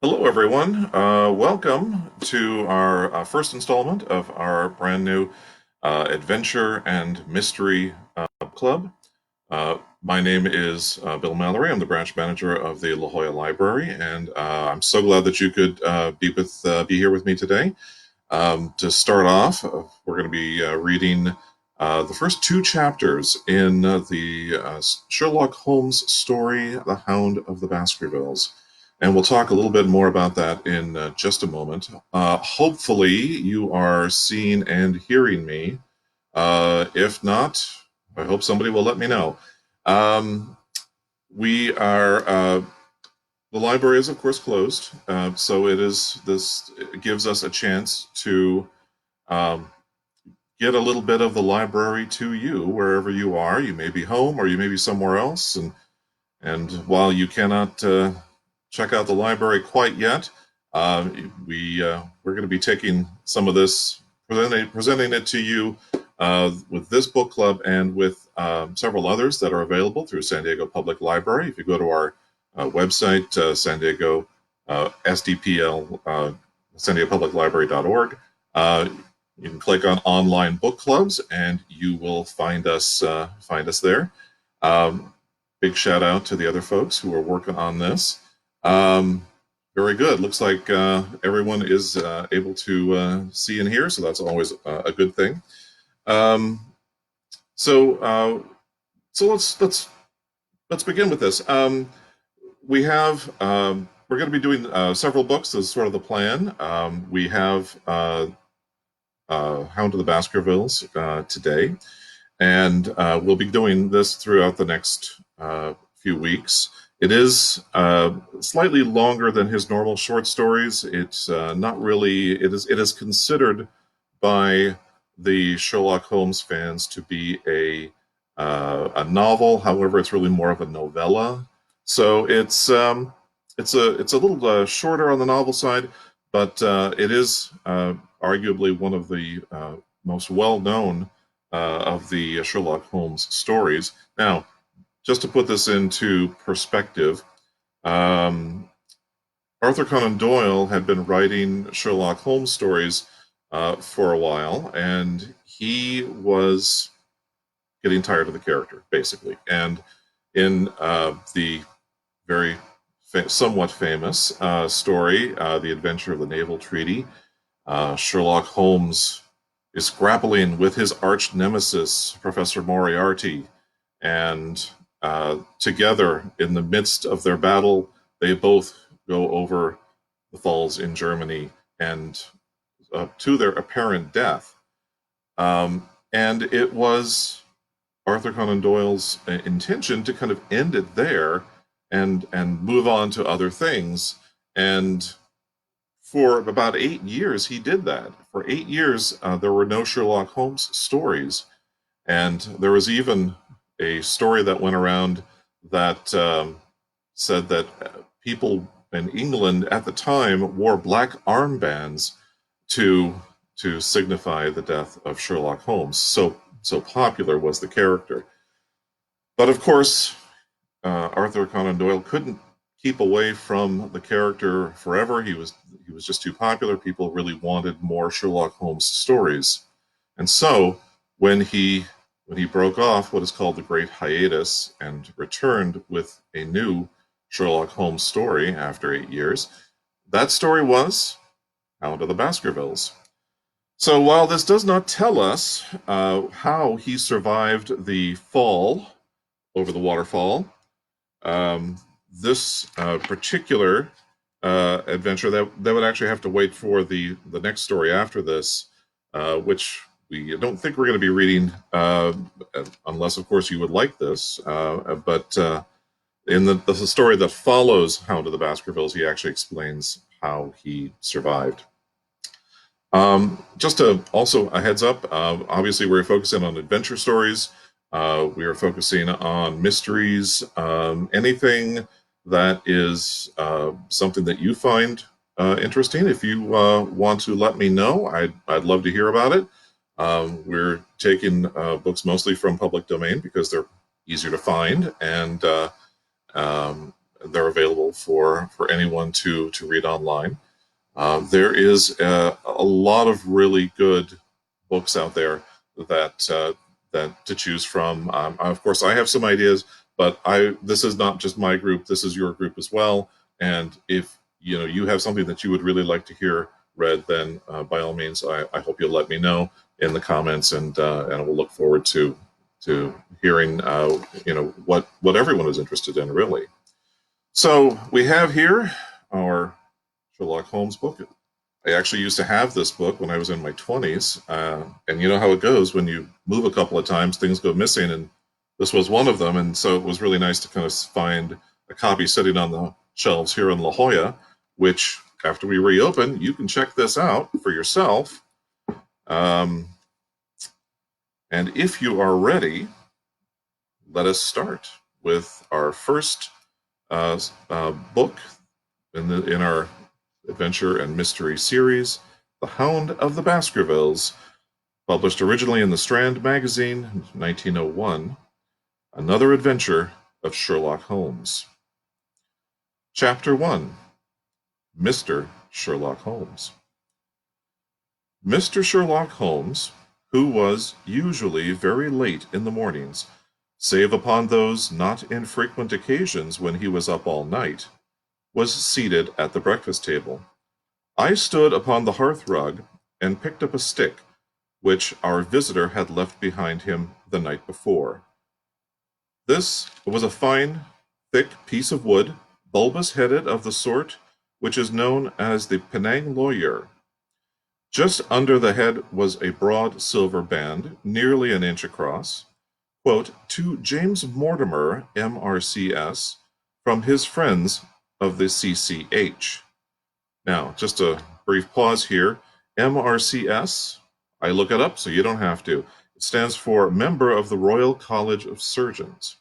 Hello, everyone. Welcome to our first installment of our brand new adventure and mystery club. My name is Bill Mallory. I'm the branch manager of the La Jolla Library, and I'm so glad that you could be here with me today. To start off, we're going to be reading the first two chapters in the Sherlock Holmes story, The Hound of the Baskervilles. And we'll talk a little bit more about that in just a moment. Hopefully, you are seeing and hearing me. If not, I hope somebody will let me know. Um, we are the library is of course closed, so it gives us a chance to um, get a little bit of the library to you wherever you are. You may be home or you may be somewhere else, and while you cannot check out the library quite yet, uh, we're going to be taking some of this, presenting it to you with this book club and with several others that are available through San Diego Public Library. If you go to our website, San Diego SDPL, San Diego Public Library.org, you can click on online book clubs and you will find us there. Big shout out to the other folks who are working on this. Very good. Looks like everyone is able to see and hear, so that's always a good thing. Um, so let's begin with this. We're going to be doing several books as sort of the plan. We have Hound of the Baskervilles today, and we'll be doing this throughout the next few weeks. It is slightly longer than his normal short stories. It's not really. It is considered by the Sherlock Holmes fans to be a novel. However, it's really more of a novella. So it's a little shorter on the novel side, but it is arguably one of the most well-known of the Sherlock Holmes stories. Now, just to put this into perspective, Arthur Conan Doyle had been writing Sherlock Holmes stories for a while, and he was getting tired of the character, basically. And in the very somewhat famous story, The Adventure of the Naval Treaty, Sherlock Holmes is grappling with his arch nemesis, Professor Moriarty, and together, in the midst of their battle, they both go over the falls in Germany and to their apparent death. And it was Arthur Conan Doyle's intention to kind of end it there and move on to other things. And for about 8 years, he did that. For 8 years, there were no Sherlock Holmes stories. And there was even a story that went around that said that people in England at the time wore black armbands to signify the death of Sherlock Holmes. So popular was the character. But of course, Arthur Conan Doyle couldn't keep away from the character forever. He was just too popular. People really wanted more Sherlock Holmes stories. And so when he broke off what is called the Great Hiatus and returned with a new Sherlock Holmes story after 8 years, that story was Hound of the Baskervilles. So while this does not tell us how he survived the fall over the waterfall, this particular adventure that would actually have to wait for the next story after this, which we don't think we're going to be reading unless, of course, you would like this. But in the story that follows Hound of the Baskervilles, he actually explains how he survived. Just to also a heads up, obviously we're focusing on adventure stories. We are focusing on mysteries, anything that is something that you find interesting. If you want to let me know, I'd love to hear about it. We're taking books mostly from public domain because they're easier to find, and they're available for anyone to read online. There is a lot of really good books out there that to choose from. Of course, I have some ideas, but this is not just my group. This is your group as well. And if you have something that you would really like to hear read, then by all means, I hope you'll let me know in the comments, and we'll look forward to hearing what everyone is interested in, really. So we have here our Sherlock Holmes book. I actually used to have this book when I was in my 20s, and you know how it goes when you move a couple of times, things go missing, and this was one of them. And so it was really nice to kind of find a copy sitting on the shelves here in La Jolla, which after we reopen, you can check this out for yourself. And if you are ready, let us start with our first book in our adventure and mystery series, The Hound of the Baskervilles, published originally in the Strand magazine in 1901, another adventure of Sherlock Holmes. Chapter 1, Mr. Sherlock Holmes. Mr. Sherlock Holmes, who was usually very late in the mornings, save upon those not infrequent occasions when he was up all night, was seated at the breakfast table. I stood upon the hearth-rug and picked up a stick which our visitor had left behind him the night before. This was a fine, thick piece of wood, bulbous-headed of the sort which is known as the Penang lawyer. Just under the head was a broad silver band, nearly an inch across, quote, "To James Mortimer, M.R.C.S., from his friends of the C.C.H." Now, just a brief pause here. MRCS, I look it up so you don't have to. It stands for Member of the Royal College of Surgeons.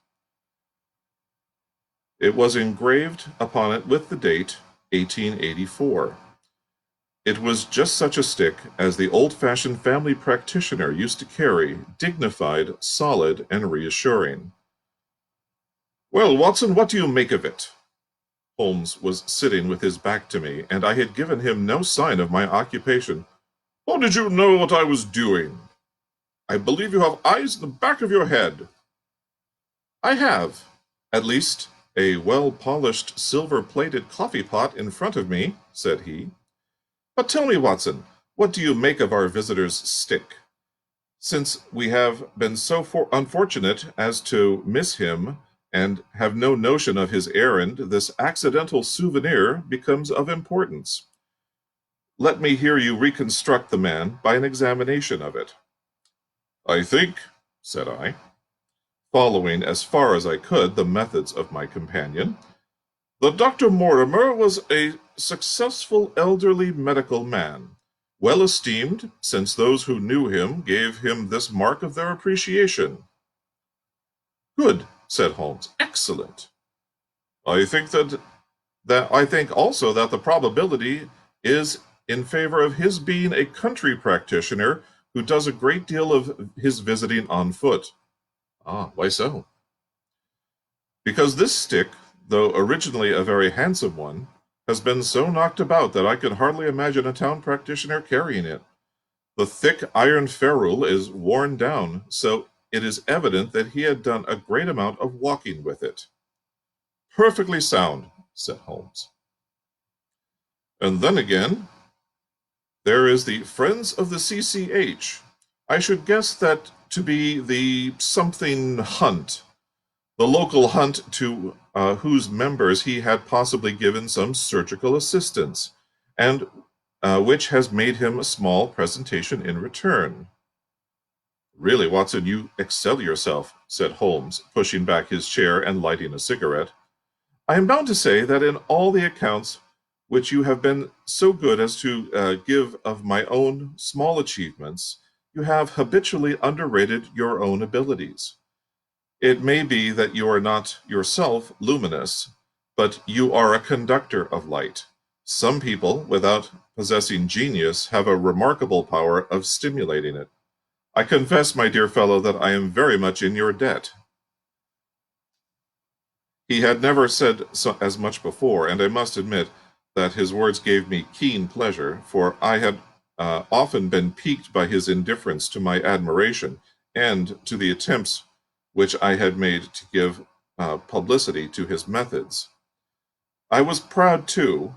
It was engraved upon it with the date 1884. It was just such a stick as the old-fashioned family practitioner used to carry, dignified, solid, and reassuring. "Well, Watson, what do you make of it?" Holmes was sitting with his back to me, and I had given him no sign of my occupation. "How did you know what I was doing? I believe you have eyes in the back of your head." "I have, at least, a well-polished silver-plated coffee-pot in front of me," said he. "But tell me, Watson, what do you make of our visitor's stick? Since we have been so unfortunate as to miss him and have no notion of his errand, this accidental souvenir becomes of importance. Let me hear you reconstruct the man by an examination of it." "I think," said I, following as far as I could the methods of my companion, "that Dr. Mortimer was a successful elderly medical man, well esteemed, since those who knew him gave him this mark of their appreciation." "Good," said Holmes. "Excellent. I think I think also that the probability is in favor of his being a country practitioner who does a great deal of his visiting on foot." "Ah, why so?" "Because this stick, though originally a very handsome one, has been so knocked about that I can hardly imagine a town practitioner carrying it. The thick iron ferrule is worn down, so it is evident that he had done a great amount of walking with it." "Perfectly sound," said Holmes. "And then again, there is the Friends of the C.C.H. I should guess that to be the something hunt, the local hunt to whose members he had possibly given some surgical assistance, and which has made him a small presentation in return." "Really, Watson, you excel yourself," said Holmes, pushing back his chair and lighting a cigarette. "I am bound to say that in all the accounts which you have been so good as to give of my own small achievements, you have habitually underrated your own abilities. It may be that you are not yourself luminous, but you are a conductor of light. Some people, without possessing genius, have a remarkable power of stimulating it. I confess, my dear fellow, that I am very much in your debt." He had never said as much before, and I must admit that his words gave me keen pleasure, for I had often been piqued by his indifference to my admiration and to the attempts which I had made to give publicity to his methods. I was proud, too,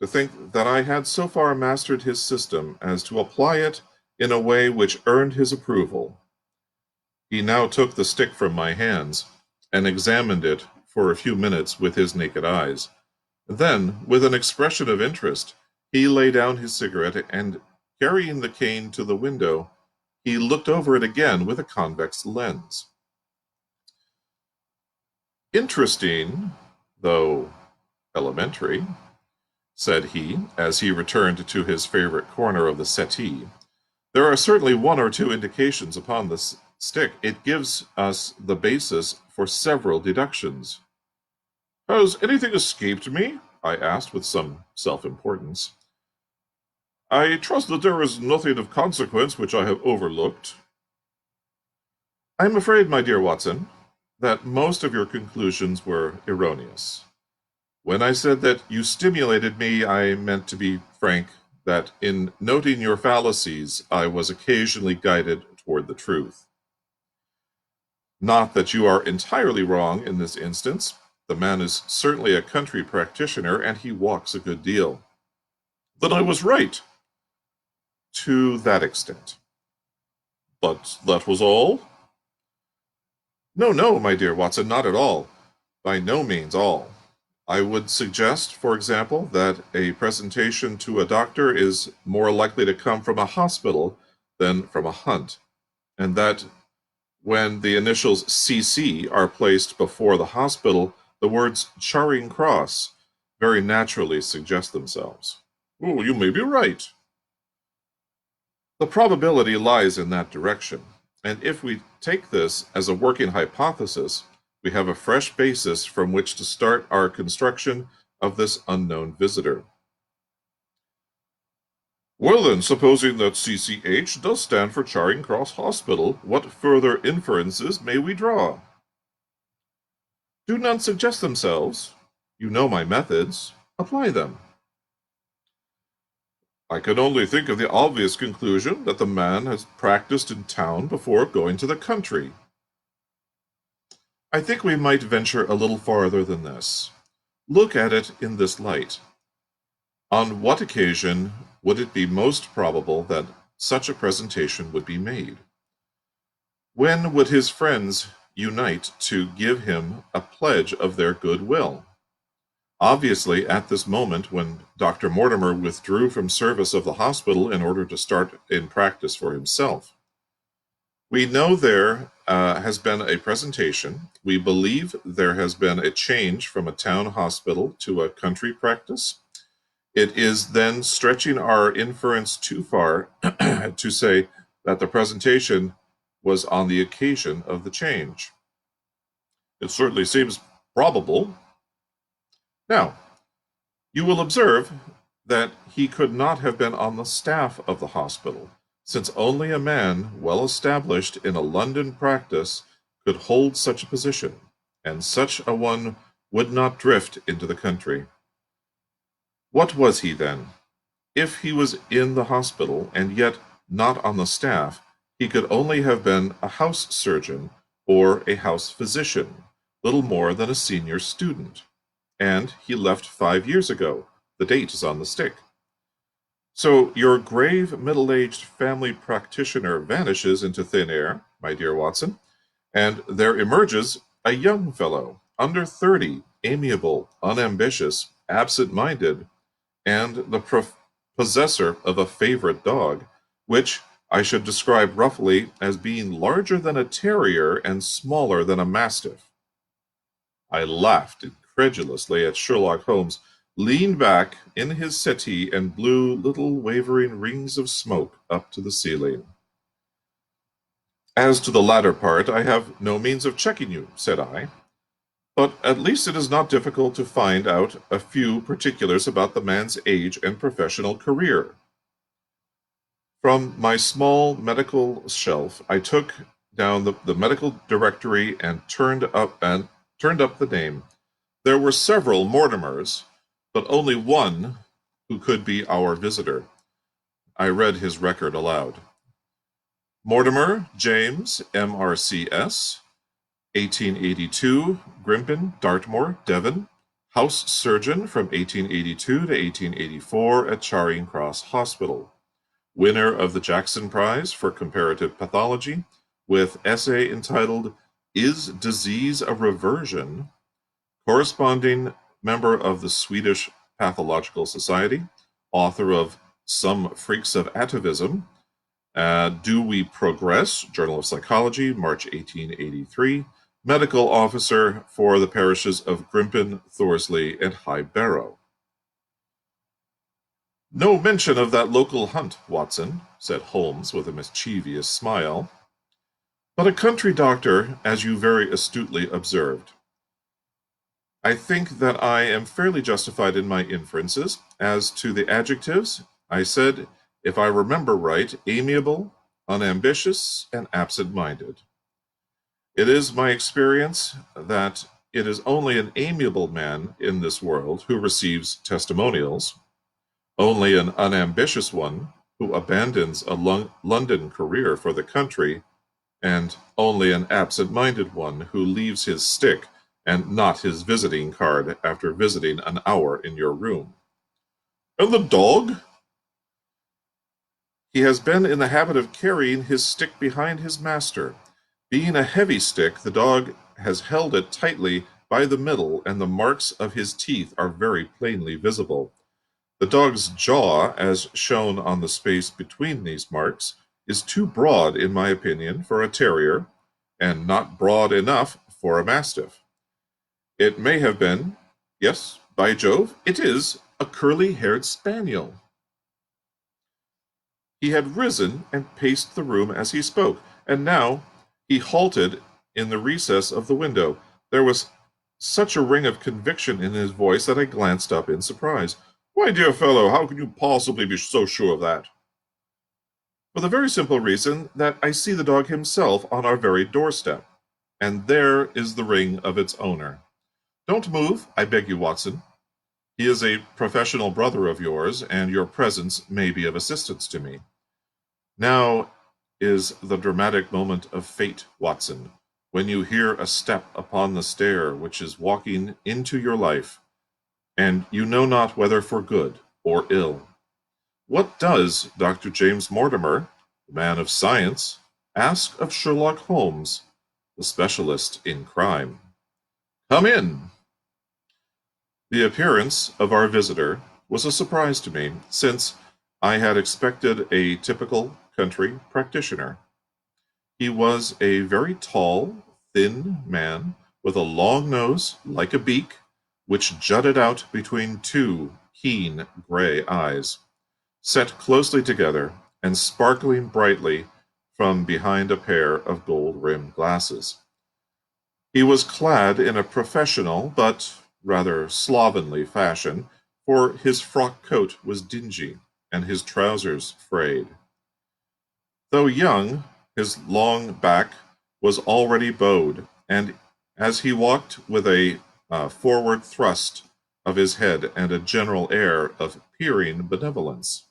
to think that I had so far mastered his system as to apply it in a way which earned his approval. He now took the stick from my hands and examined it for a few minutes with his naked eyes. Then, with an expression of interest, he laid down his cigarette and, carrying the cane to the window, he looked over it again with a convex lens. Interesting, though elementary, said he, as he returned to his favorite corner of the settee. There are certainly one or two indications upon this stick. It gives us the basis for several deductions. Has anything escaped me? I asked with some self-importance. I trust that there is nothing of consequence which I have overlooked. I am afraid, my dear Watson, that most of your conclusions were erroneous. When I said that you stimulated me, I meant to be frank that in noting your fallacies, I was occasionally guided toward the truth. Not that you are entirely wrong in this instance. The man is certainly a country practitioner, and he walks a good deal. Then I was right. To that extent. But that was all? No, no, my dear Watson, not at all. By no means all. I would suggest, for example, that a presentation to a doctor is more likely to come from a hospital than from a hunt, and that when the initials CC are placed before the hospital, the words Charing Cross very naturally suggest themselves. Oh, you may be right. The probability lies in that direction, and if we take this as a working hypothesis, we have a fresh basis from which to start our construction of this unknown visitor. Well then, supposing that CCH does stand for Charing Cross Hospital, what further inferences may we draw? Do none suggest themselves? You know my methods. Apply them. I can only think of the obvious conclusion that the man has practiced in town before going to the country. I think we might venture a little farther than this. Look at it in this light. On what occasion would it be most probable that such a presentation would be made? When would his friends unite to give him a pledge of their goodwill? Obviously, at this moment when Dr. Mortimer withdrew from service of the hospital in order to start in practice for himself. We know there has been a presentation. We believe there has been a change from a town hospital to a country practice. It is then stretching our inference too far to say that the presentation was on the occasion of the change. It certainly seems probable. Now, you will observe that he could not have been on the staff of the hospital, since only a man well established in a London practice could hold such a position, and such a one would not drift into the country. What was he then? If he was in the hospital and yet not on the staff, he could only have been a house surgeon or a house physician, little more than a senior student. And he left 5 years ago. The date is on the stick. So your grave middle-aged family practitioner vanishes into thin air, my dear Watson, and there emerges a young fellow, under 30, amiable, unambitious, absent-minded, and the possessor of a favorite dog, which I should describe roughly as being larger than a terrier and smaller than a mastiff. I laughed incredulously at Sherlock Holmes, leaned back in his settee, and blew little wavering rings of smoke up to the ceiling. As to the latter part, I have no means of checking you, said I, but at least it is not difficult to find out a few particulars about the man's age and professional career. From my small medical shelf, I took down the medical directory and turned up the name There were several Mortimers, but only one who could be our visitor. I read his record aloud. Mortimer James, MRCS, 1882, Grimpen, Dartmoor, Devon, house surgeon from 1882 to 1884 at Charing Cross Hospital. Winner of the Jackson Prize for Comparative Pathology, with essay entitled Is Disease a Reversion? Corresponding member of the Swedish Pathological Society, author of Some Freaks of Atavism, Do We Progress? Journal of Psychology, March 1883, medical officer for the parishes of Grimpen, Thorsley, and High Barrow. No mention of that local hunt, Watson, said Holmes with a mischievous smile. But a country doctor, as you very astutely observed. I think that I am fairly justified in my inferences. As to the adjectives, I said, if I remember right, amiable, unambitious, and absent-minded. It is my experience that it is only an amiable man in this world who receives testimonials, only an unambitious one who abandons a London career for the country, and only an absent-minded one who leaves his stick and not his visiting card after visiting an hour in your room. And the dog? He has been in the habit of carrying his stick behind his master. Being a heavy stick, the dog has held it tightly by the middle, and the marks of his teeth are very plainly visible. The dog's jaw, as shown on the space between these marks, is too broad, in my opinion, for a terrier, and not broad enough for a mastiff. It may have been, yes, by Jove, it is a curly-haired spaniel. He had risen and paced the room as he spoke, and now he halted in the recess of the window. There was such a ring of conviction in his voice that I glanced up in surprise. "My dear fellow, how can you possibly be so sure of that?" For the very simple reason that I see the dog himself on our very doorstep, and there is the ring of its owner. Don't move, I beg you, Watson. He is a professional brother of yours, and your presence may be of assistance to me. Now is the dramatic moment of fate, Watson, when you hear a step upon the stair which is walking into your life, and you know not whether for good or ill. What does Dr. James Mortimer, the man of science, ask of Sherlock Holmes, the specialist in crime? Come in. The appearance of our visitor was a surprise to me, since I had expected a typical country practitioner. He was a very tall, thin man, with a long nose like a beak, which jutted out between two keen gray eyes, set closely together and sparkling brightly from behind a pair of gold-rimmed glasses. He was clad in a professional but rather slovenly fashion, for his frock coat was dingy and his trousers frayed. Though young, his long back was already bowed, and as he walked with a forward thrust of his head and a general air of peering benevolence.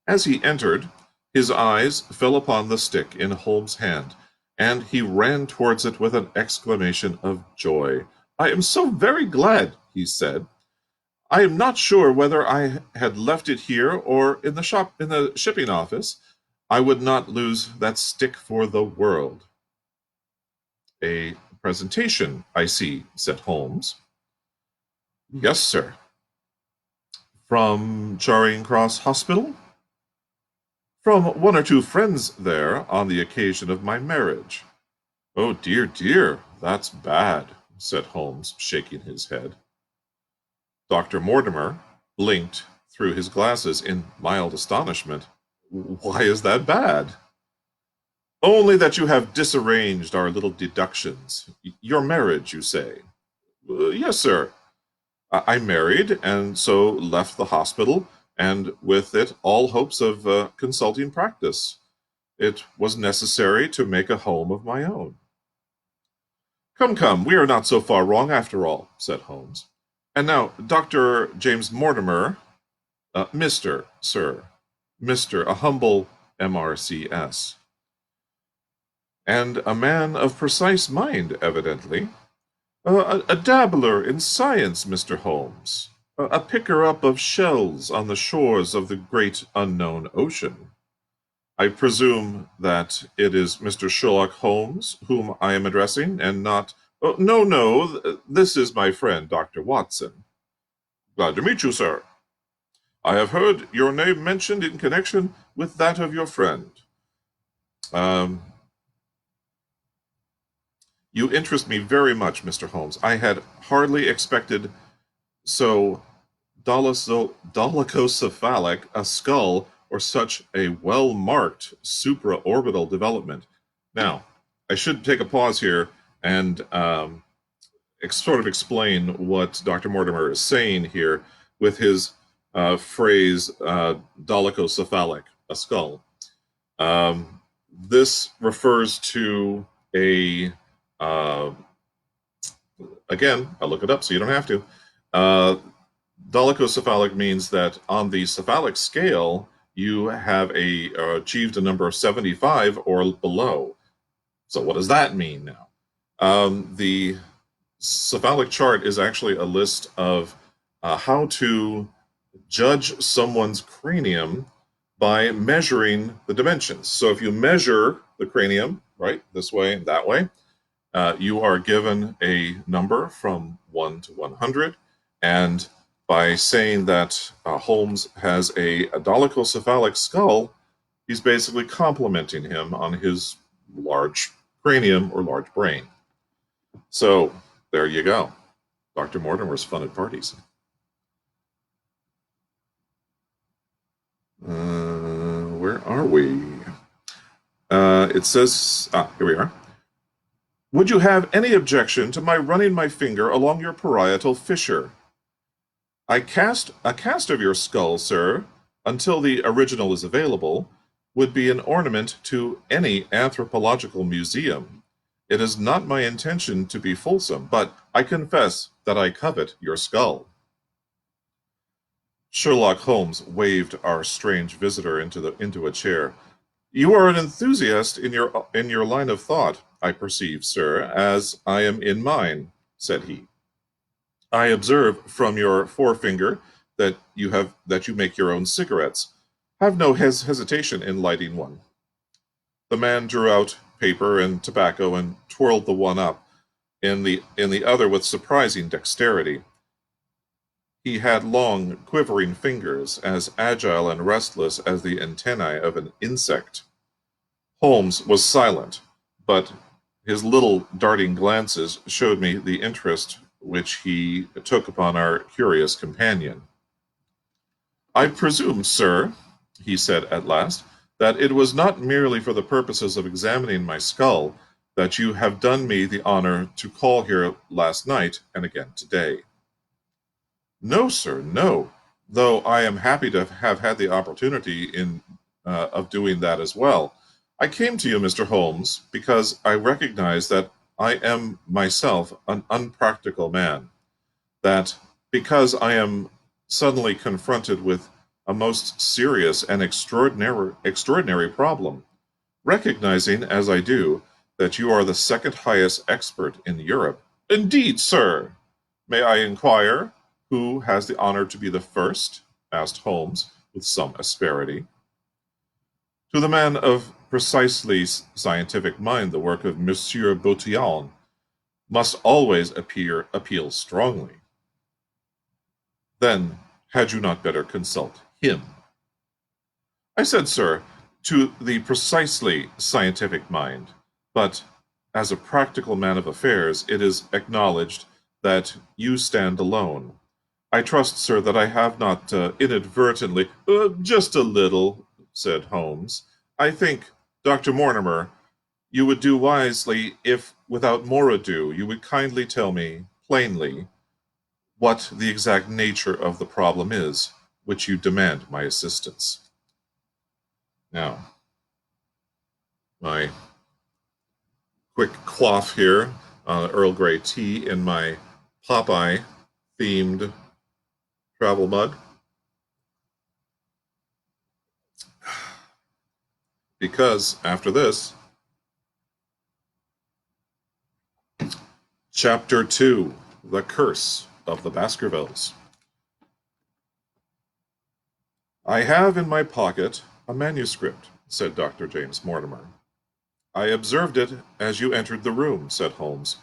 As he entered, his eyes fell upon the stick in Holmes' hand, and he ran towards it with an exclamation of joy. "I am so very glad," he said. "I am not sure whether I had left it here or in the shipping office. I would not lose that stick for the world." "A presentation, I see," said Holmes. "Yes, sir." "From Charing Cross Hospital?" "From one or two friends there on the occasion of my marriage." "Oh, dear, dear, that's bad," said Holmes, shaking his head. Dr. Mortimer blinked through his glasses in mild astonishment. "Why is that bad?" "Only that you have disarranged our little deductions. Your marriage, you say?" "Yes, sir. I married, and so left the hospital, and with it all hopes of consulting practice. It was necessary to make a home of my own." Come, come, we are not so far wrong after all, said Holmes. And now, Dr. James Mortimer, Mr., sir, Mr., a humble MRCS. And a man of precise mind, evidently. A dabbler in science, Mr. Holmes. A picker-up of shells on the shores of the great unknown ocean. I presume that it is Mr. Sherlock Holmes whom I am addressing, and not... Oh, no, no, this is my friend, Dr. Watson. Glad to meet you, sir. I have heard your name mentioned in connection with that of your friend. You interest me very much, Mr. Holmes. I had hardly expected so dolichocephalic a skull or such a well-marked supraorbital development. Now, I should take a pause here and sort of explain what Dr. Mortimer is saying here with his phrase dolichocephalic, a skull. This refers to a again, I'll look it up so you don't have to. Dolichocephalic means that on the cephalic scale, you have achieved a number of 75 or below. So what does that mean now? The cephalic chart is actually a list of how to judge someone's cranium by measuring the dimensions. So if you measure the cranium, right, this way and that way, you are given a number from 1 to 100, and by saying that Holmes has a dolichocephalic skull, he's basically complimenting him on his large cranium or large brain. So there you go. Dr. Mortimer's fun at parties. Where are we? It says, here we are. Would you have any objection to my running my finger along your parietal fissure? A cast of your skull, sir, until the original is available, would be an ornament to any anthropological museum. It is not my intention to be fulsome, but I confess that I covet your skull. Sherlock Holmes waved our strange visitor into a chair. You are an enthusiast in your line of thought, I perceive, sir, as I am in mine, said he. I observe from your forefinger that you make your own cigarettes. Have no hesitation in lighting one. The man drew out paper and tobacco and twirled the one up in the other with surprising dexterity. He had long, quivering fingers, as agile and restless as the antennae of an insect. Holmes was silent, but his little darting glances showed me the interest which he took upon our curious companion. I presume, sir, he said at last, that it was not merely for the purposes of examining my skull that you have done me the honor to call here last night and again today. No, sir, no, though I am happy to have had the opportunity of doing that as well. I came to you, Mr. Holmes, because I recognize that I am myself an unpractical man, that because I am suddenly confronted with a most serious and extraordinary problem, recognizing, as I do, that you are the second highest expert in Europe. Indeed, sir. May I inquire who has the honor to be the first? Asked Holmes, with some asperity. To the man of precisely scientific mind, the work of Monsieur Boutillon must always appeal strongly. Then, had you not better consult him? I said, sir, to the precisely scientific mind, but as a practical man of affairs, it is acknowledged that you stand alone. I trust, sir, that I have not inadvertently, just a little, said Holmes. I think, Dr. Mortimer, you would do wisely if, without more ado, you would kindly tell me, plainly, what the exact nature of the problem is, which you demand my assistance. Now, my quick quaff here. Earl Grey tea in my Popeye-themed travel mug. Because after this, Chapter 2, The Curse of the Baskervilles. I have in my pocket a manuscript, said Dr. James Mortimer. I observed it as you entered the room, said Holmes.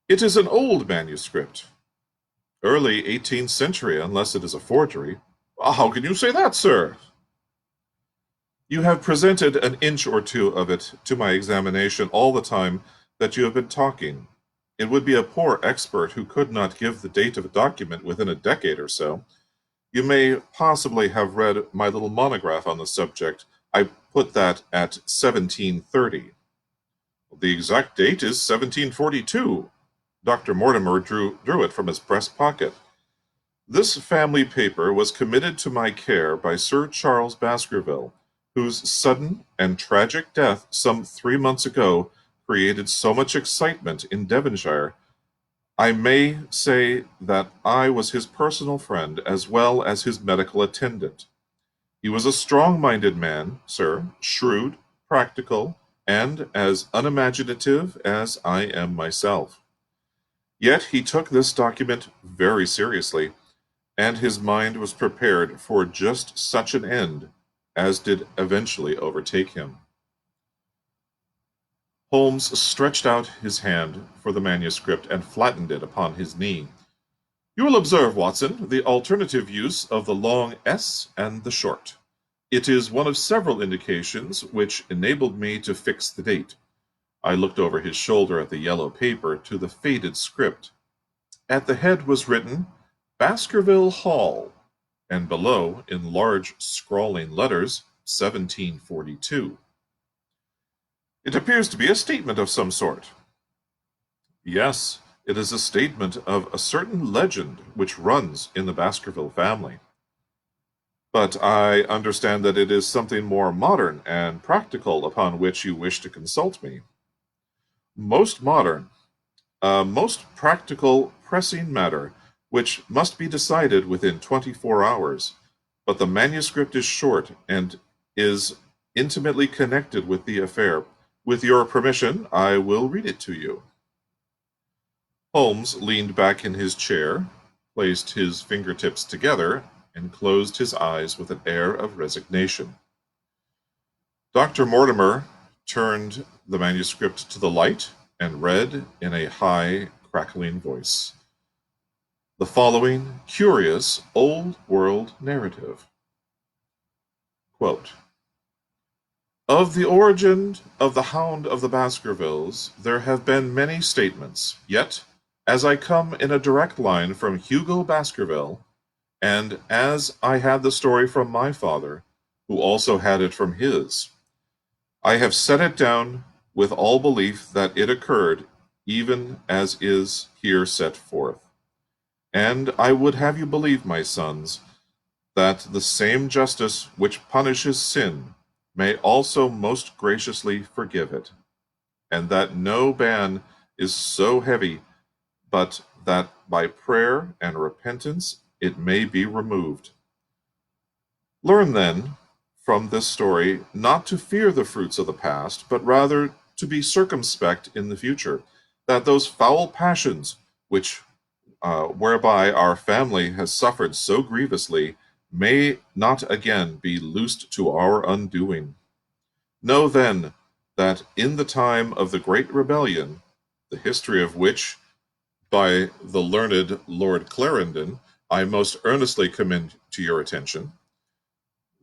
It is an old manuscript. Early 18th century, unless it is a forgery. How can you say that, sir? You have presented an inch or two of it to my examination all the time that you have been talking. It would be a poor expert who could not give the date of a document within a decade or so. You may possibly have read my little monograph on the subject. I put that at 1730. The exact date is 1742. Dr. Mortimer drew it from his breast pocket. This family paper was committed to my care by Sir Charles Baskerville, whose sudden and tragic death some 3 months ago created so much excitement in Devonshire. I may say that I was his personal friend as well as his medical attendant. He was a strong-minded man, sir, shrewd, practical, and as unimaginative as I am myself. Yet he took this document very seriously, and his mind was prepared for just such an end as did eventually overtake him. Holmes stretched out his hand for the manuscript and flattened it upon his knee. You will observe, Watson, the alternative use of the long S and the short. It is one of several indications which enabled me to fix the date. I looked over his shoulder at the yellow paper to the faded script. At the head was written, Baskerville Hall, and below, in large scrawling letters, 1742. It appears to be a statement of some sort. Yes, it is a statement of a certain legend which runs in the Baskerville family. But I understand that it is something more modern and practical upon which you wish to consult me. Most modern, most practical, pressing matter, which must be decided within 24 hours. But the manuscript is short and is intimately connected with the affair. With your permission, I will read it to you. Holmes leaned back in his chair, placed his fingertips together, and closed his eyes with an air of resignation. Dr. Mortimer turned the manuscript to the light and read in a high, crackling voice the following curious old-world narrative. Quote, Of the origin of the Hound of the Baskervilles there have been many statements, yet, as I come in a direct line from Hugo Baskerville, and as I had the story from my father, who also had it from his, I have set it down with all belief that it occurred even as is here set forth. And I would have you believe, my sons, that the same justice which punishes sin may also most graciously forgive it, and that no ban is so heavy but that by prayer and repentance it may be removed. Learn then from this story not to fear the fruits of the past, but rather to be circumspect in the future, that those foul passions which whereby our family has suffered so grievously may not again be loosed to our undoing. Know then that in the time of the great rebellion, the history of which by the learned Lord Clarendon I most earnestly commend to your attention,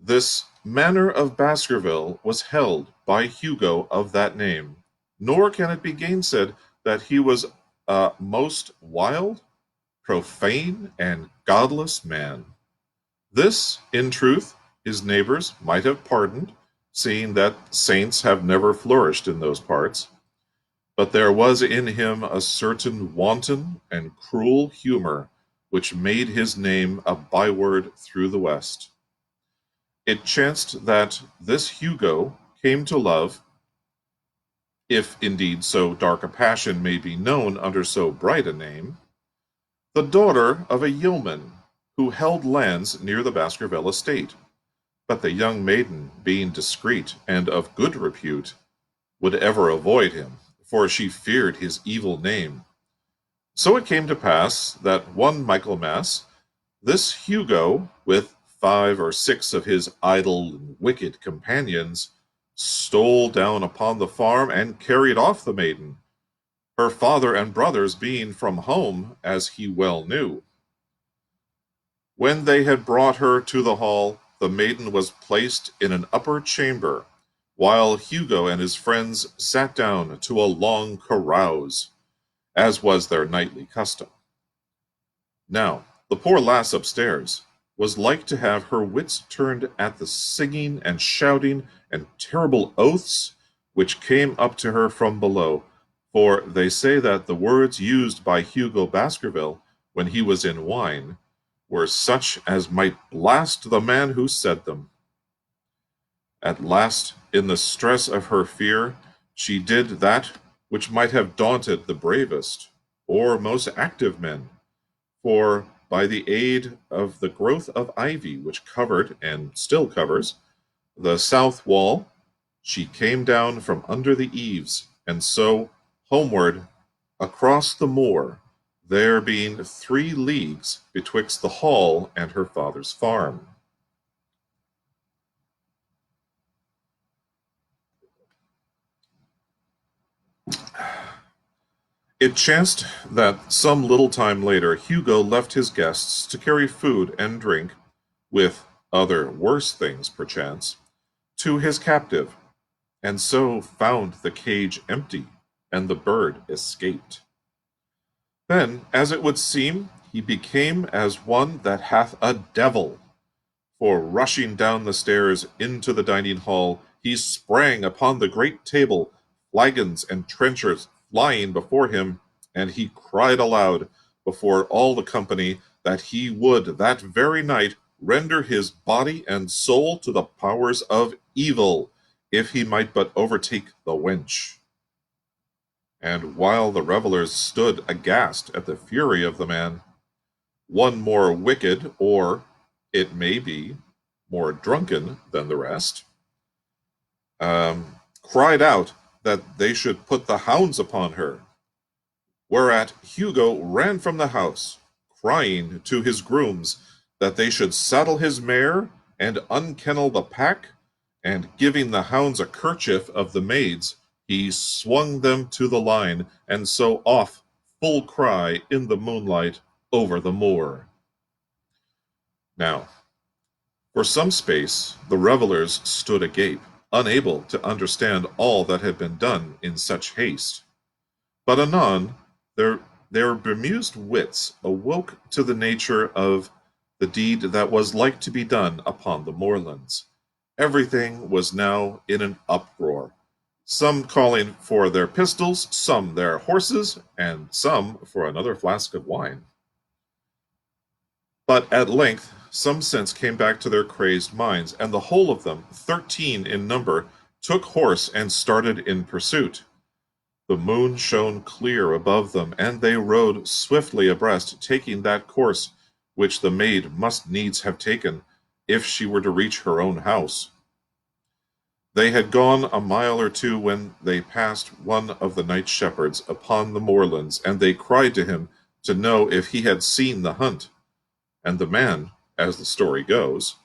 this manor of Baskerville was held by Hugo of that name, nor can it be gainsaid that he was a most wild, profane, and godless man. This, in truth, his neighbors might have pardoned, seeing that saints have never flourished in those parts. But there was in him a certain wanton and cruel humor which made his name a byword through the West. It chanced that this Hugo came to love if indeed so dark a passion may be known under so bright a name, the daughter of a yeoman who held lands near the Baskerville estate. But the young maiden, being discreet and of good repute, would ever avoid him, for she feared his evil name. So it came to pass that one Michaelmas this Hugo, with 5 or 6 of his idle and wicked companions, stole down upon the farm and carried off the maiden, her father and brothers being from home, as he well knew. When they had brought her to the hall, the maiden was placed in an upper chamber, while Hugo and his friends sat down to a long carouse, as was their nightly custom. Now, the poor lass upstairs was like to have her wits turned at the singing and shouting and terrible oaths which came up to her from below, for they say that the words used by Hugo Baskerville when he was in wine were such as might blast the man who said them. At last, in the stress of her fear, she did that which might have daunted the bravest or most active men, for by the aid of the growth of ivy which covered and still covers the south wall, she came down from under the eaves, and so homeward across the moor, there being 3 leagues betwixt the hall and her father's farm. It chanced that some little time later Hugo left his guests to carry food and drink, with other worse things perchance, to his captive, and so found the cage empty, and the bird escaped. Then, as it would seem, he became as one that hath a devil, for rushing down the stairs into the dining hall, he sprang upon the great table, flagons and trenchers flying before him, and he cried aloud before all the company that he would that very night render his body and soul to the powers of evil, if he might but overtake the wench. And while the revellers stood aghast at the fury of the man, one more wicked, or, it may be, more drunken than the rest, cried out that they should put the hounds upon her, whereat Hugo ran from the house, crying to his grooms that they should saddle his mare and unkennel the pack, and giving the hounds a kerchief of the maid's, he swung them to the line, and so off, full cry, in the moonlight, over the moor. Now, for some space the revellers stood agape, unable to understand all that had been done in such haste. But anon their bemused wits awoke to the nature of the deed that was like to be done upon the moorlands. Everything was now in an uproar, some calling for their pistols, some their horses, and some for another flask of wine. But at length some sense came back to their crazed minds, and the whole of them, 13 in number, took horse and started in pursuit. The moon shone clear above them, and they rode swiftly abreast, taking that course which the maid must needs have taken if she were to reach her own house. They had gone a mile or 2 when they passed one of the night shepherds upon the moorlands, and they cried to him to know if he had seen the hunt. And the man, as the story goes,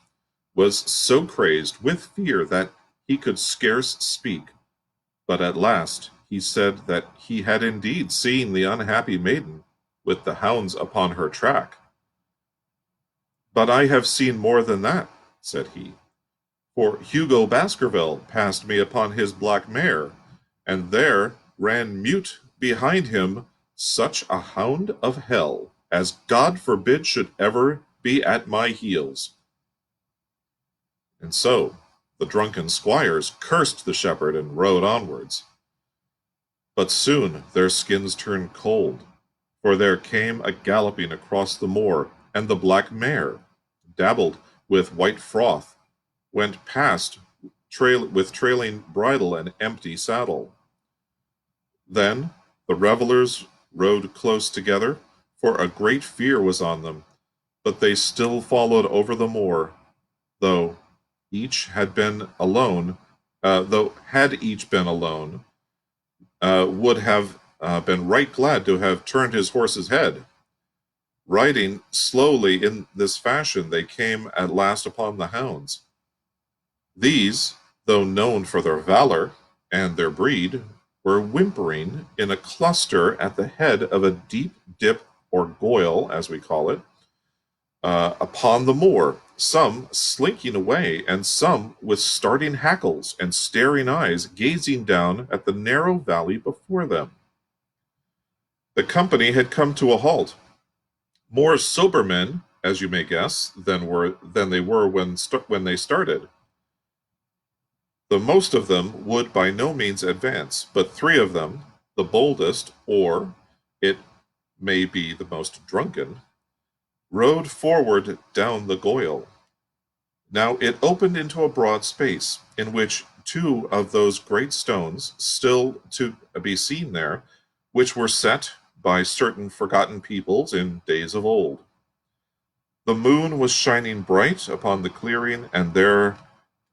was so crazed with fear that he could scarce speak, but at last he said that he had indeed seen the unhappy maiden with the hounds upon her track. "But I have seen more than that," said he, "for Hugo Baskerville passed me upon his black mare, and there ran mute behind him such a hound of hell as God forbid should ever be at my heels." And so the drunken squires cursed the shepherd and rode onwards. But soon their skins turned cold, for there came a galloping across the moor, and the black mare, dabbled with white froth, went past with trailing bridle and empty saddle. Then the revelers rode close together, for a great fear was on them, but they still followed over the moor, though each had been alone, though had each been alone, would have been right glad to have turned his horse's head. Riding slowly in this fashion, they came at last upon the hounds. These, though known for their valor and their breed, were whimpering in a cluster at the head of a deep dip or goyle, as we call it, upon the moor, some slinking away, and some with starting hackles and staring eyes gazing down at the narrow valley before them. The company had come to a halt. More sober men, as you may guess, than they were when they started. The most of them would by no means advance, but three of them, the boldest, or it may be the most drunken, rode forward down the goyle. Now it opened into a broad space, in which two of those great stones, still to be seen there, which were set by certain forgotten peoples in days of old. The moon was shining bright upon the clearing, and there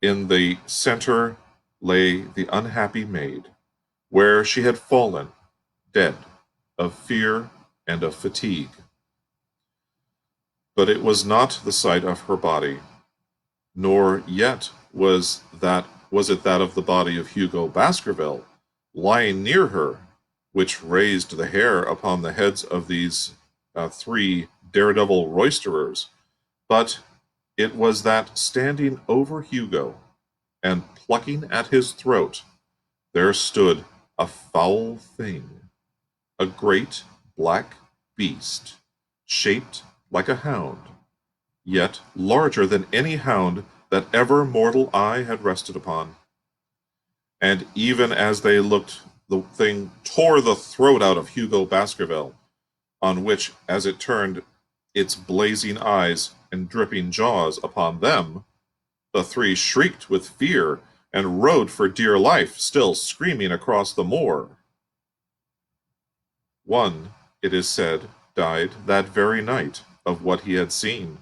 in the center lay the unhappy maid, where she had fallen, dead, of fear and of fatigue. But it was not the sight of her body, nor yet was it that of the body of Hugo Baskerville, lying near her, which raised the hair upon the heads of these three daredevil roisterers, but it was that standing over Hugo, and plucking at his throat, there stood a foul thing, a great black beast, shaped like a hound, yet larger than any hound that ever mortal eye had rested upon. And even as they looked, the thing tore the throat out of Hugo Baskerville, on which, as it turned its blazing eyes and dripping jaws upon them, the three shrieked with fear and rode for dear life, still screaming across the moor. One, it is said, died that very night of what he had seen,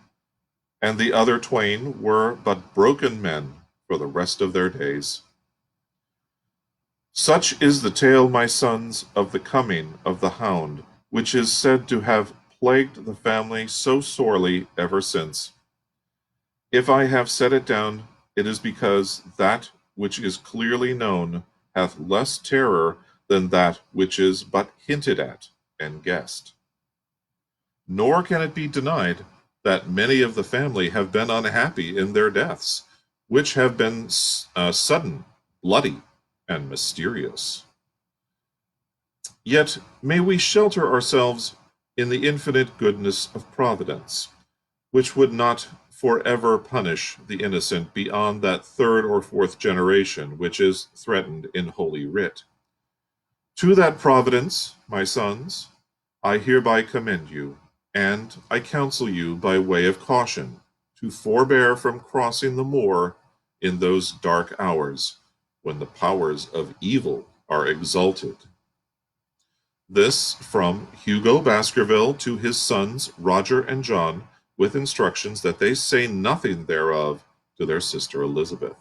and the other twain were but broken men for the rest of their days. Such is the tale, my sons, of the coming of the hound, which is said to have plagued the family so sorely ever since. If I have set it down, it is because that which is clearly known hath less terror than that which is but hinted at and guessed. Nor can it be denied that many of the family have been unhappy in their deaths, which have been sudden, bloody, and mysterious. Yet may we shelter ourselves in the infinite goodness of Providence, which would not forever punish the innocent beyond that third or fourth generation which is threatened in Holy Writ. To that Providence, my sons, I hereby commend you, and I counsel you by way of caution to forbear from crossing the moor in those dark hours when the powers of evil are exalted. This from Hugo Baskerville to his sons Roger and John, with instructions that they say nothing thereof to their sister Elizabeth.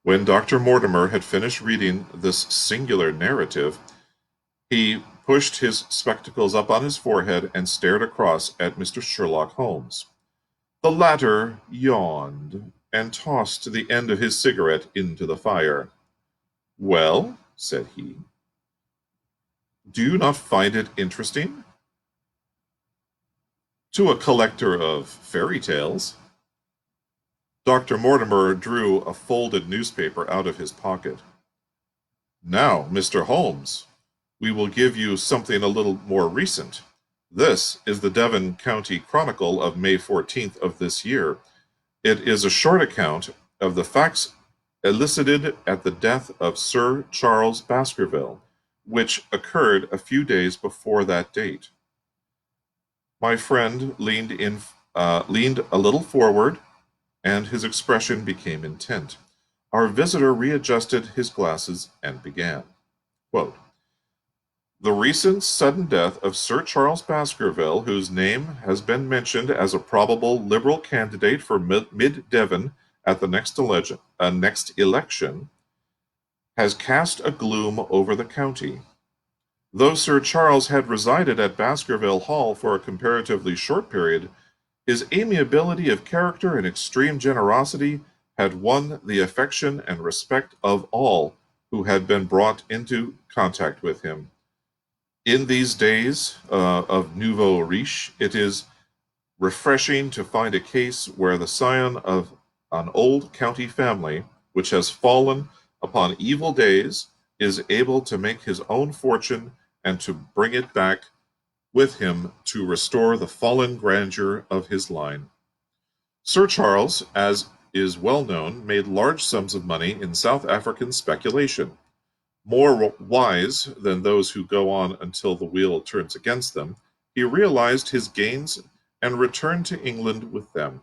When Dr. Mortimer had finished reading this singular narrative, he pushed his spectacles up on his forehead and stared across at Mr. Sherlock Holmes. The latter yawned and tossed the end of his cigarette into the fire. "Well," said he, "do you not find it interesting?" "To a collector of fairy tales." Dr. Mortimer drew a folded newspaper out of his pocket. "Now, Mr. Holmes, we will give you something a little more recent. This is the Devon County Chronicle of May 14th of this year. It is a short account of the facts elicited at the death of Sir Charles Baskerville, which occurred a few days before that date." My friend leaned a little forward, and his expression became intent. Our visitor readjusted his glasses and began. Quote, the recent sudden death of Sir Charles Baskerville, whose name has been mentioned as a probable Liberal candidate for Mid-Devon at the next election, has cast a gloom over the county. Though Sir Charles had resided at Baskerville Hall for a comparatively short period, his amiability of character and extreme generosity had won the affection and respect of all who had been brought into contact with him. In these days of nouveau riche, it is refreshing to find a case where the scion of an old county family, which has fallen upon evil days, is able to make his own fortune and to bring it back with him to restore the fallen grandeur of his line. Sir Charles, as is well known, made large sums of money in South African speculation. More wise than those who go on until the wheel turns against them, he realized his gains and returned to England with them.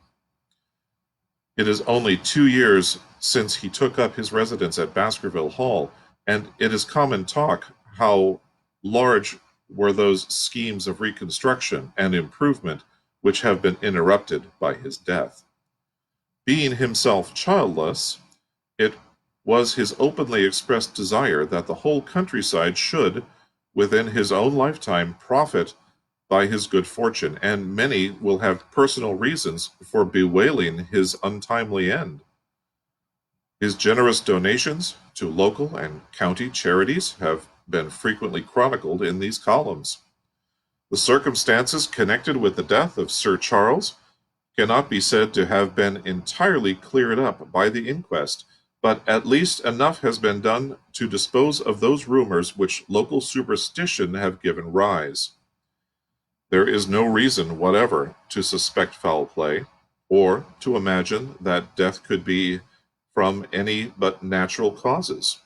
It is only 2 years since he took up his residence at Baskerville Hall, and it is common talk how large were those schemes of reconstruction and improvement which have been interrupted by his death. Being himself childless, it was his openly expressed desire that the whole countryside should, within his own lifetime, profit by his good fortune, and many will have personal reasons for bewailing his untimely end. His generous donations to local and county charities have been frequently chronicled in these columns. The circumstances connected with the death of Sir Charles cannot be said to have been entirely cleared up by the inquest, but at least enough has been done to dispose of those rumors which local superstition have given rise. There is no reason whatever to suspect foul play, or to imagine that death could be from any but natural causes.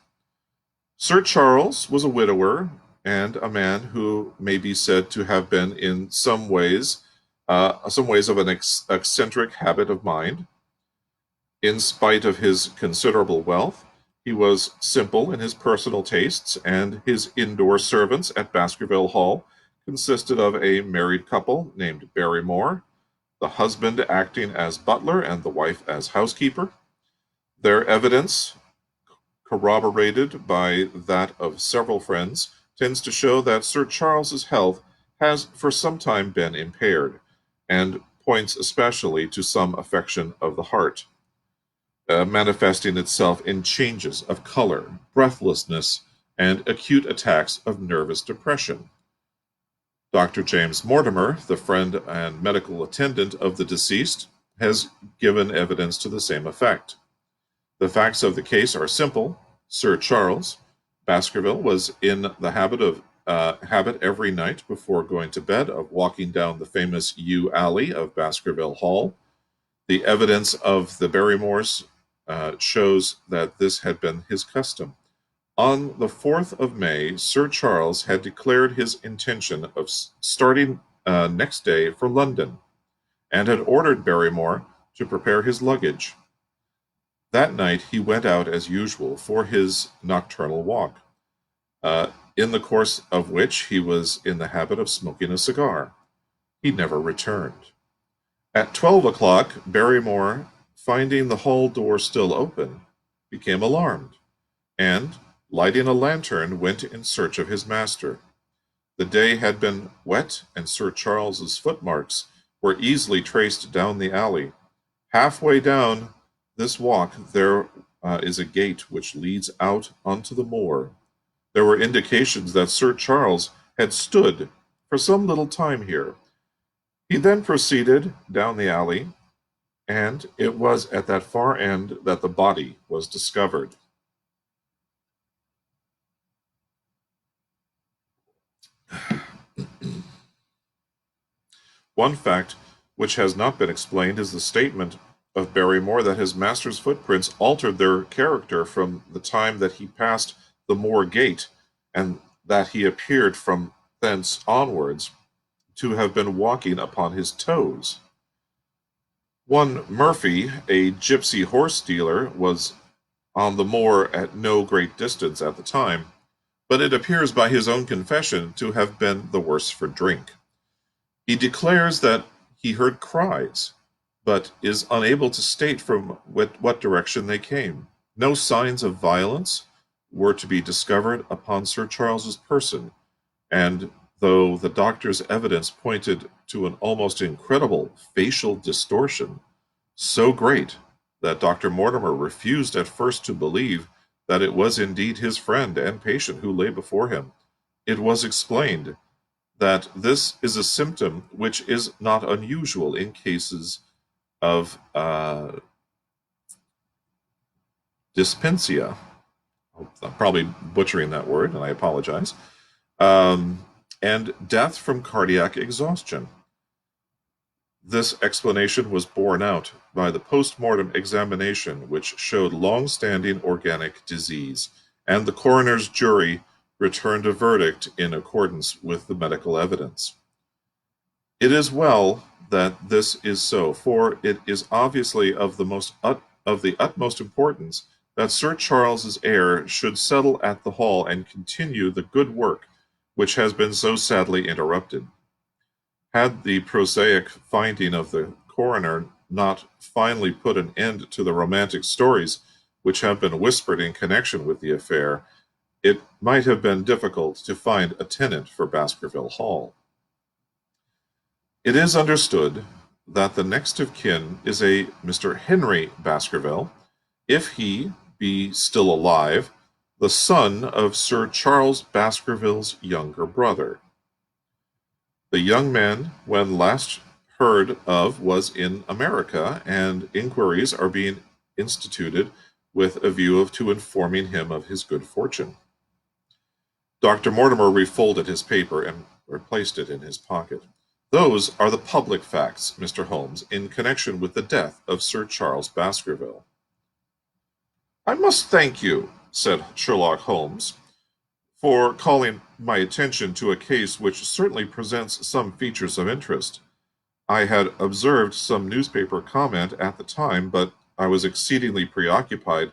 Sir Charles was a widower, and a man who may be said to have been in some ways of an eccentric habit of mind. In spite of his considerable wealth, he was simple in his personal tastes, and his indoor servants at Baskerville Hall consisted of a married couple named Barrymore, the husband acting as butler and the wife as housekeeper. Their evidence, corroborated by that of several friends, tends to show that Sir Charles's health has for some time been impaired, and points especially to some affection of the heart, manifesting itself in changes of color, breathlessness, and acute attacks of nervous depression. Dr. James Mortimer, the friend and medical attendant of the deceased, has given evidence to the same effect. The facts of the case are simple. Sir Charles Baskerville was in the habit every night before going to bed of walking down the famous yew alley of Baskerville Hall. The evidence of the Barrymores shows that this had been his custom. On the 4th of May, Sir Charles had declared his intention of starting next day for London, and had ordered Barrymore to prepare his luggage. That night he went out as usual for his nocturnal walk, in the course of which he was in the habit of smoking a cigar. He never returned. At 12 o'clock, Barrymore, finding the hall door still open, became alarmed, and, lighting a lantern, went in search of his master. The day had been wet, and Sir Charles's footmarks were easily traced down the alley. Halfway down this walk there is a gate which leads out onto the moor. There were indications that Sir Charles had stood for some little time here. He then proceeded down the alley, and it was at that far end that the body was discovered. One fact which has not been explained is the statement of Barrymore that his master's footprints altered their character from the time that he passed the moor gate, and that he appeared from thence onwards to have been walking upon his toes. One Murphy, a gypsy horse dealer, was on the moor at no great distance at the time, but it appears by his own confession to have been the worse for drink. He declares that he heard cries, but is unable to state from what direction they came. No signs of violence were to be discovered upon Sir Charles's person, and though the doctor's evidence pointed to an almost incredible facial distortion, so great that Dr. Mortimer refused at first to believe that it was indeed his friend and patient who lay before him, it was explained that this is a symptom which is not unusual in cases of dyspnea. I'm probably butchering that word, and I apologize. And death from cardiac exhaustion. This explanation was borne out by the post-mortem examination, which showed long-standing organic disease, and the coroner's jury returned a verdict in accordance with the medical evidence. It is well that this is so, for it is obviously of the utmost importance that Sir Charles's heir should settle at the Hall and continue the good work which has been so sadly interrupted. Had the prosaic finding of the coroner not finally put an end to the romantic stories which have been whispered in connection with the affair, it might have been difficult to find a tenant for Baskerville Hall. It is understood that the next of kin is a Mr. Henry Baskerville, if he be still alive, the son of Sir Charles Baskerville's younger brother. The young man, when last heard of, was in America, and inquiries are being instituted with a view to informing him of his good fortune. Dr. Mortimer refolded his paper and replaced it in his pocket. Those are the public facts, Mr. Holmes, in connection with the death of Sir Charles Baskerville. I must thank you, said Sherlock Holmes, for calling my attention to a case which certainly presents some features of interest. I had observed some newspaper comment at the time, but I was exceedingly preoccupied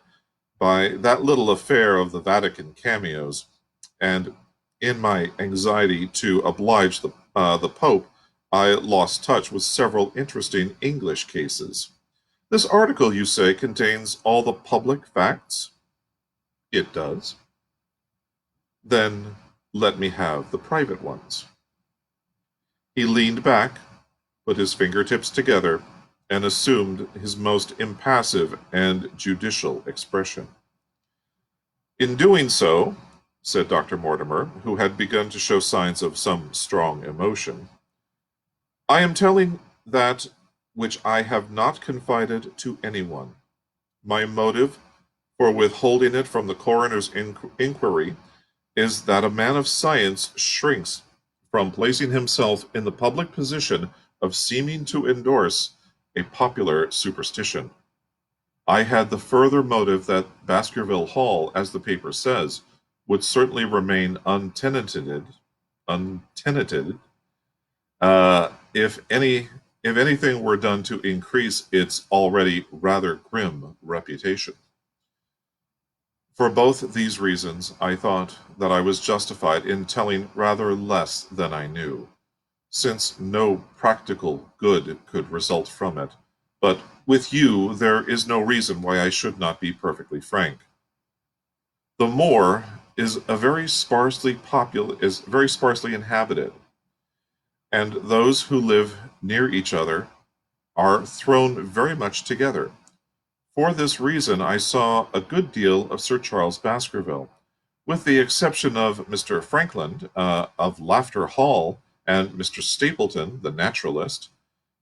by that little affair of the Vatican cameos, and in my anxiety to oblige the Pope, I lost touch with several interesting English cases. This article, you say, contains all the public facts? It does. Then let me have the private ones. He leaned back, put his fingertips together, and assumed his most impassive and judicial expression. In doing so, said Dr. Mortimer, who had begun to show signs of some strong emotion, I am telling that which I have not confided to anyone. My motive for withholding it from the coroner's inquiry is that a man of science shrinks from placing himself in the public position of seeming to endorse a popular superstition. I had the further motive that Baskerville Hall, as the paper says, would certainly remain untenanted, if anything were done to increase its already rather grim reputation. For both these reasons, I thought that I was justified in telling rather less than I knew, since no practical good could result from it. But with you, there is no reason why I should not be perfectly frank. The moor is very sparsely inhabited, and those who live near each other are thrown very much together. For this reason, I saw a good deal of Sir Charles Baskerville, with the exception of Mr. Frankland of Laughter Hall and Mr. Stapleton, the naturalist.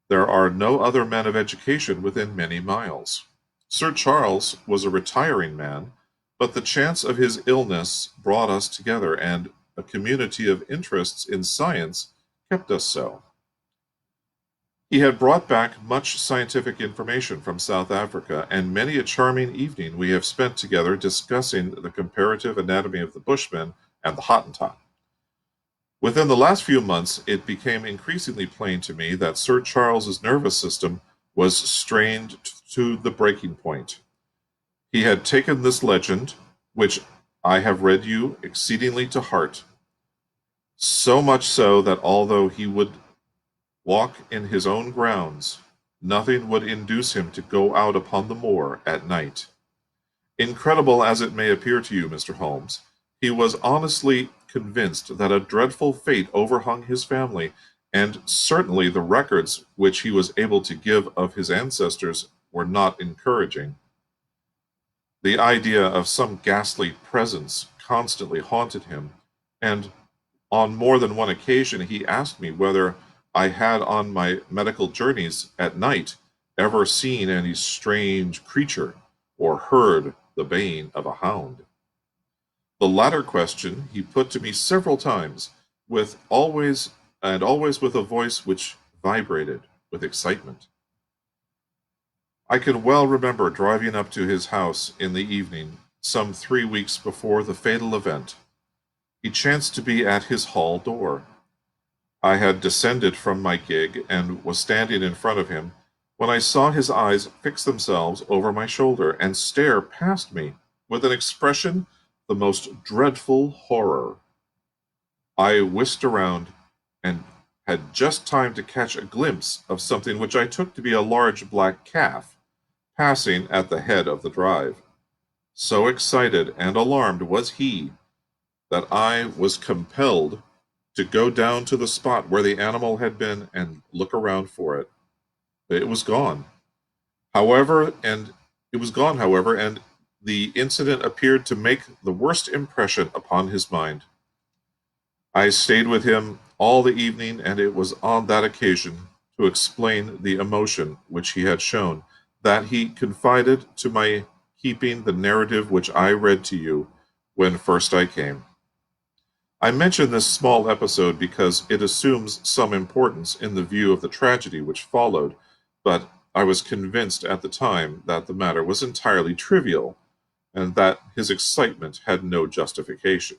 There are no other men of education within many miles. Sir Charles was a retiring man, but the chance of his illness brought us together, and a community of interests in science kept us so. He had brought back much scientific information from South Africa, and many a charming evening we have spent together discussing the comparative anatomy of the Bushman and the Hottentot. Within the last few months, it became increasingly plain to me that Sir Charles's nervous system was strained to the breaking point. He had taken this legend, which I have read you, exceedingly to heart, so much so that although he would walk in his own grounds, nothing would induce him to go out upon the moor at night. Incredible as it may appear to you, Mr. Holmes, he was honestly convinced that a dreadful fate overhung his family, and certainly the records which he was able to give of his ancestors were not encouraging. The idea of some ghastly presence constantly haunted him, and on more than one occasion he asked me whether I had on my medical journeys at night ever seen any strange creature or heard the baying of a hound. The latter question he put to me several times, with always with a voice which vibrated with excitement. I can well remember driving up to his house in the evening, some 3 weeks before the fatal event. He chanced to be at his hall door. I had descended from my gig and was standing in front of him when I saw his eyes fix themselves over my shoulder and stare past me with an expression the most dreadful horror. I whisked around and had just time to catch a glimpse of something which I took to be a large black calf passing at the head of the drive. So excited and alarmed was he that I was compelled to go down to the spot where the animal had been and look around for it. It was gone. However, and the incident appeared to make the worst impression upon his mind. I stayed with him all the evening, and it was on that occasion, to explain the emotion which he had shown, that he confided to my keeping the narrative which I read to you when first I came. I mention this small episode because it assumes some importance in the view of the tragedy which followed, but I was convinced at the time that the matter was entirely trivial, and that his excitement had no justification.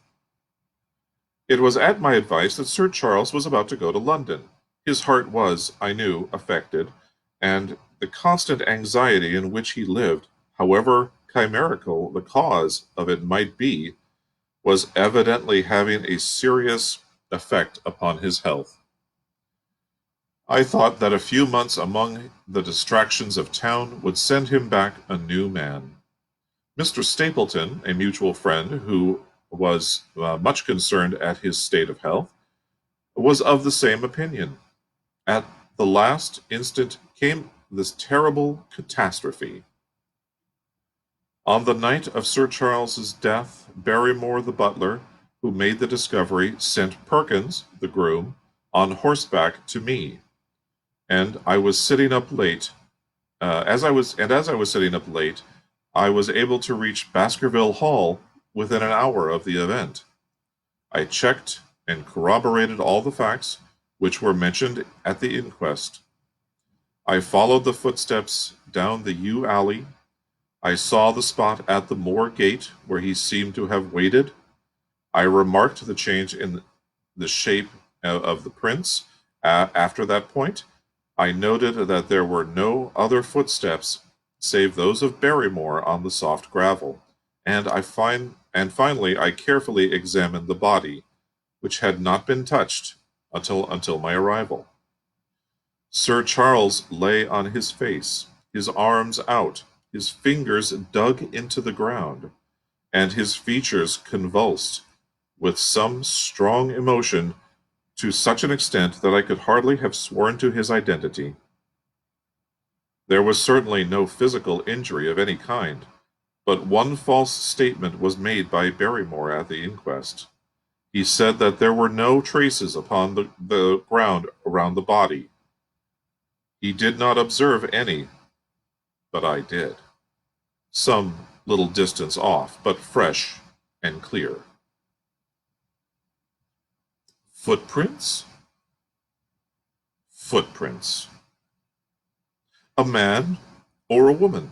It was at my advice that Sir Charles was about to go to London. His heart was, I knew, affected, and the constant anxiety in which he lived, however chimerical the cause of it might be, was evidently having a serious effect upon his health. I thought that a few months among the distractions of town would send him back a new man. Mr. Stapleton, a mutual friend who was much concerned at his state of health, was of the same opinion. At the last instant came this terrible catastrophe. On the night of Sir Charles's death, Barrymore the butler, who made the discovery, sent Perkins, the groom, on horseback to me, and I was sitting up late. As I was sitting up late, I was able to reach Baskerville Hall within an hour of the event. I checked and corroborated all the facts which were mentioned at the inquest. I followed the footsteps down the yew alley. I saw the spot at the moor gate where he seemed to have waited. I remarked the change in the shape of the prints. After that point, I noted that there were no other footsteps save those of Barrymore on the soft gravel, and finally I carefully examined the body, which had not been touched until my arrival. Sir Charles lay on his face, his arms out, his fingers dug into the ground, and his features convulsed with some strong emotion to such an extent that I could hardly have sworn to his identity. There was certainly no physical injury of any kind, but one false statement was made by Barrymore at the inquest. He said that there were no traces upon the ground around the body. He did not observe any, but I did. Some little distance off, but fresh and clear. Footprints? Footprints. A man or a woman?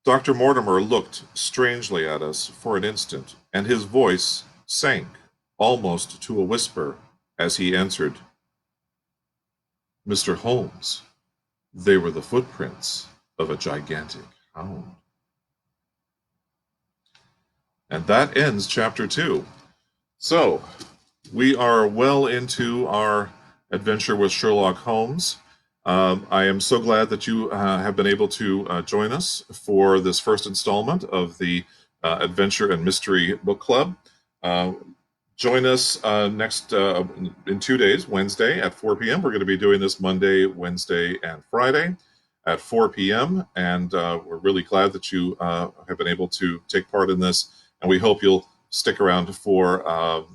Dr. Mortimer looked strangely at us for an instant, and his voice sank almost to a whisper as he answered, "Mr. Holmes, they were the footprints of a gigantic Hound. And that ends chapter 2. So, we are well into our adventure with Sherlock Holmes. I am so glad that you have been able to join us for this first installment of the Adventure and Mystery Book Club. Join us next in 2 days, Wednesday at 4 p.m. We're going to be doing this Monday, Wednesday, and Friday at 4 p.m. And we're really glad that you have been able to take part in this. And we hope you'll stick around for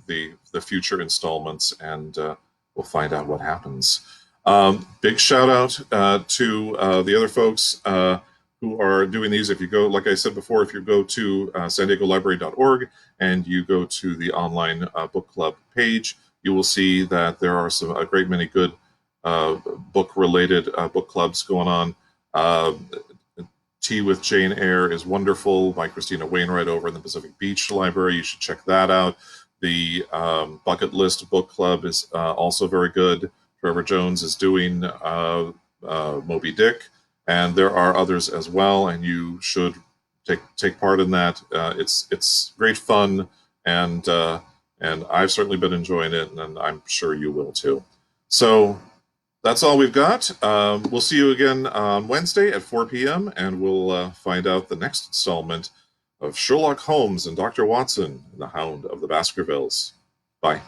the future installments, and we'll find out what happens. Big shout out to the other folks who are doing these. If you go, like I said before, if you go to san diego library.org and you go to the online book club page, you will see that there are a great many good book-related book clubs going on. Tea with Jane Eyre is wonderful by Christina Wainwright over in the Pacific Beach Library. You should check that out. The Bucket List Book Club is also very good. Trevor Jones is doing Moby Dick, and there are others as well, and you should take part in that. It's great fun, and I've certainly been enjoying it, and I'm sure you will too. So that's all we've got. We'll see you again on Wednesday at 4 p.m., and we'll find out the next installment of Sherlock Holmes and Dr. Watson and the Hound of the Baskervilles. Bye.